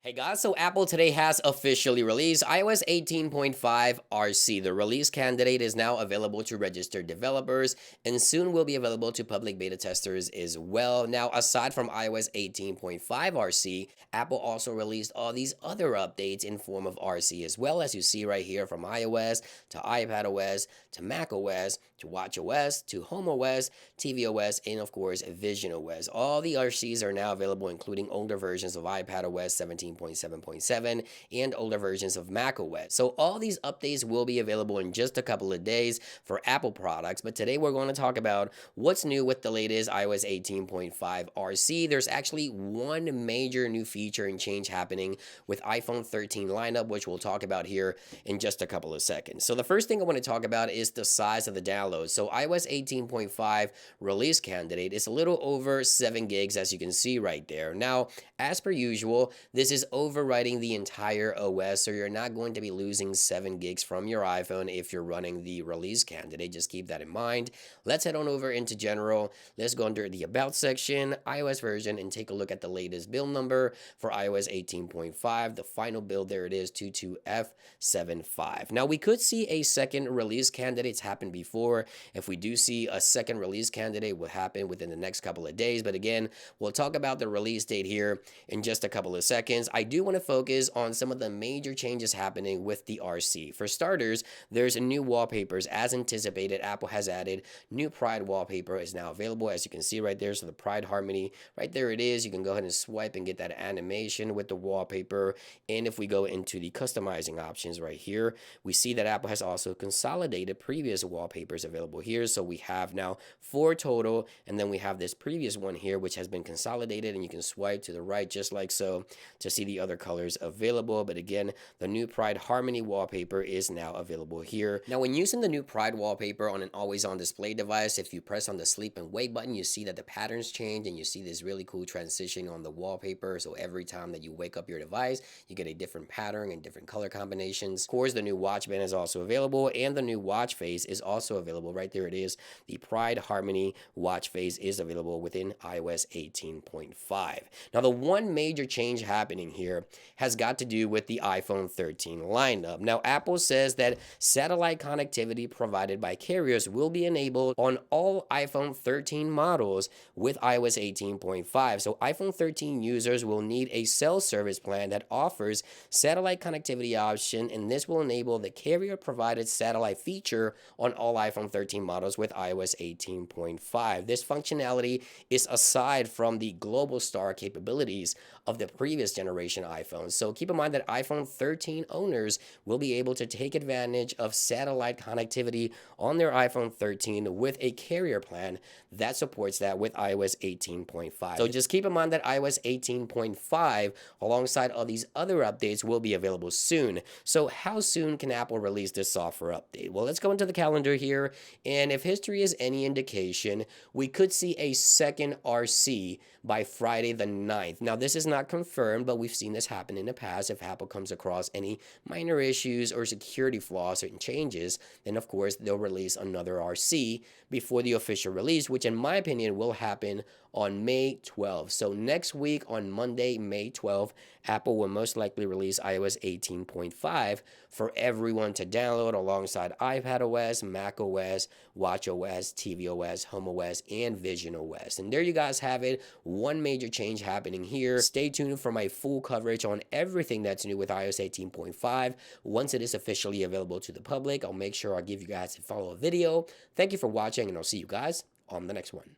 Hey guys, so Apple today has officially released iOS 18.5 RC. The release candidate is now available to registered developers and soon will be available to public beta testers as well. Now, aside from iOS 18.5 RC, Apple also released all these other updates in form of RC as well, as you see right here, from iOS to iPadOS to macOS to watchOS to HomeOS, tvOS, and of course visionOS. All the RCs are now available, including older versions of iPadOS 17.7.7 and older versions of macOS. So all these updates will be available in just a couple of days for Apple products, but today we're going to talk about what's new with the latest iOS 18.5 RC. There's actually one major new feature and change happening with iPhone 13 lineup, which we'll talk about here in just a couple of seconds. So the first thing I want to talk about is the size of the download. So iOS 18.5 release candidate is a little over 7 gigs, as you can see right there. Now, as per usual, this is overwriting the entire OS, so you're not going to be losing 7 gigs from your iPhone if you're running the release candidate. Just keep that in mind. Let's head on over into general. Let's go under the about section, iOS version, and take a look at the latest build number for iOS 18.5. The final build, there it is, 22F75. Now, we could see a second release candidates happen before. If we do see a second release candidate, will happen within the next couple of days. But again, we'll talk about the release date here in just a couple of seconds. I do want to focus on some of the major changes happening with the RC. For starters, there's new wallpapers. As anticipated, Apple has added new Pride wallpaper is now available, as you can see right there. So the Pride Harmony, right there it is. You can go ahead and swipe and get that animation with the wallpaper. And if we go into the customizing options right here, we see that Apple has also consolidated previous wallpapers available here. So we have now 4 total, and then we have this previous one here, which has been consolidated, and you can swipe to the right just like so to see the other colors available. But again, the new Pride Harmony wallpaper is now available here. Now, when using the new Pride wallpaper on an always on display device, if you press on the sleep and wake button, you see that the patterns change and you see this really cool transition on the wallpaper. So every time that you wake up your device, you get a different pattern and different color combinations. Of course, the new watch band is also available, and the new watch face is also available. Right there it is. The Pride Harmony watch face is available within iOS 18.5. Now, the one major change happening here has got to do with the iPhone 13 lineup. Now, Apple says that satellite connectivity provided by carriers will be enabled on all iPhone 13 models with iOS 18.5. So iPhone 13 users will need a cell service plan that offers satellite connectivity option, and this will enable the carrier provided satellite feature on all iPhone 13 models with iOS 18.5. This functionality is aside from the global star capabilities of the previous generation iPhones. So keep in mind that iPhone 13 owners will be able to take advantage of satellite connectivity on their iPhone 13 with a carrier plan that supports that with iOS 18.5. So just keep in mind that iOS 18.5 alongside all these other updates will be available soon. So how soon can Apple release this software update? Well, let's go into the calendar here, and if history is any indication, we could see a second RC by Friday the 9th. Now, this is not confirmed, but we've seen this happen in the past. If Apple comes across any minor issues or security flaws or changes, then of course they'll release another RC before the official release, which in my opinion will happen on May 12th. So next week on Monday, May 12th, Apple will most likely release iOS 18.5 for everyone to download alongside iPadOS, macOS, watchOS, tvOS, HomeOS, and visionOS. And there you guys have it. One major change happening here. Stay tuned for my full coverage on everything that's new with iOS 18.5. Once it is officially available to the public, I'll make sure I'll give you guys a follow-up video. Thank you for watching, and I'll see you guys on the next one.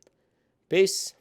Peace.